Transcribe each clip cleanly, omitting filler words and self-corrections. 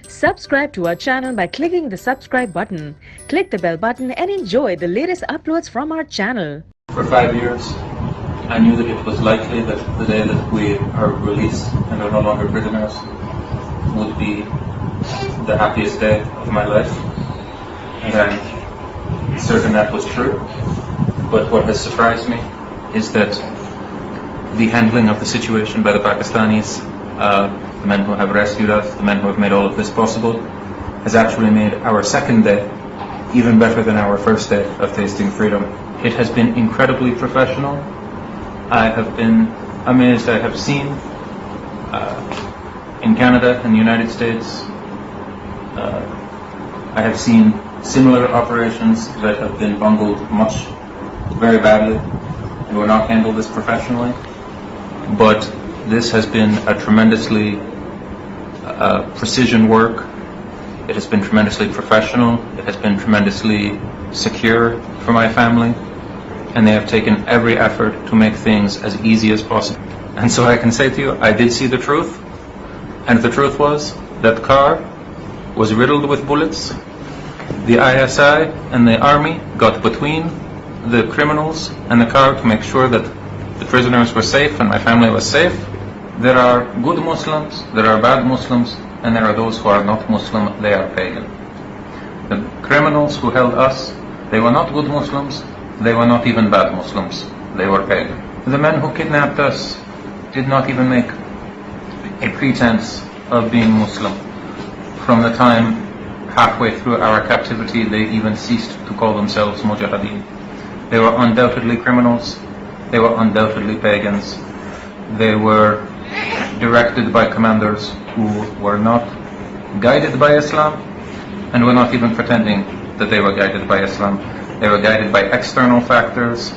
Subscribe to our channel by clicking the subscribe button. Click the bell button and enjoy the latest uploads from our channel. For 5 years, I knew that it was likely that the day that we are released and are no longer prisoners would be the happiest day of my life. And I'm certain that was true. But what has surprised me is that the handling of the situation by the Pakistanis, the men who have rescued us, the men who have made all of this possible, has actually made our second day even better than our first day of tasting freedom. It has been incredibly professional. I have been amazed. I have seen in Canada and the United States, I have seen similar operations that have been bungled very badly and were not handled as professionally. But this has been a tremendously precision work. It has been tremendously professional. It has been tremendously secure for my family. And they have taken every effort to make things as easy as possible. And so I can say to you, I did see the truth. And the truth was that the car was riddled with bullets. The ISI and the Army got between the criminals and the car to make sure that the prisoners were safe and my family was safe. There are good Muslims, there are bad Muslims, and there are those who are not Muslim, they are pagan. The criminals who held us, they were not good Muslims, they were not even bad Muslims, they were pagan. The men who kidnapped us did not even make a pretense of being Muslim. From the time halfway through our captivity, they even ceased to call themselves Mujahideen. They were undoubtedly criminals, they were undoubtedly pagans. They were directed by commanders who were not guided by Islam and were not even pretending that they were guided by Islam. They were guided by external factors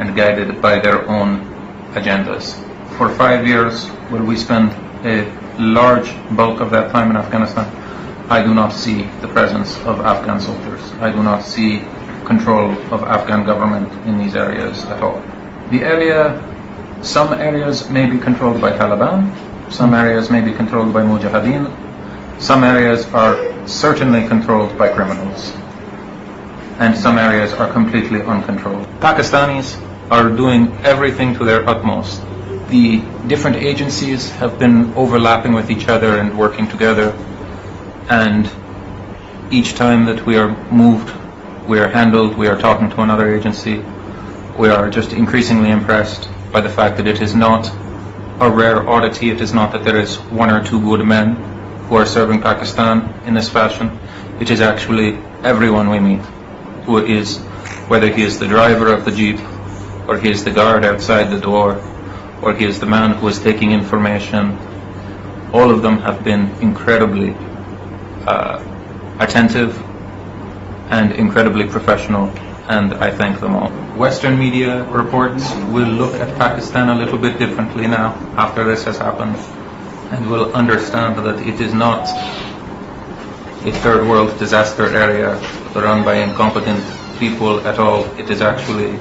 and guided by their own agendas. For 5 years, where we spend a large bulk of that time in Afghanistan, I do not see the presence of Afghan soldiers. I do not see control of Afghan government in these areas at all. Some areas may be controlled by Taliban, some areas may be controlled by Mujahideen, some areas are certainly controlled by criminals, and some areas are completely uncontrolled. Pakistanis are doing everything to their utmost. The different agencies have been overlapping with each other and working together, and each time that we are moved, we are handled, we are talking to another agency, we are just increasingly impressed by the fact that it is not a rare oddity. It is not that there is one or two good men who are serving Pakistan in this fashion. It is actually everyone we meet who is, whether he is the driver of the jeep, or he is the guard outside the door, or he is the man who is taking information. All of them have been incredibly attentive and incredibly professional, and I thank them all. Western media reports will look at Pakistan a little bit differently now after this has happened, and will understand that it is not a third world disaster area run by incompetent people at all. It is actually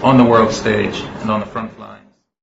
on the world stage and on the front.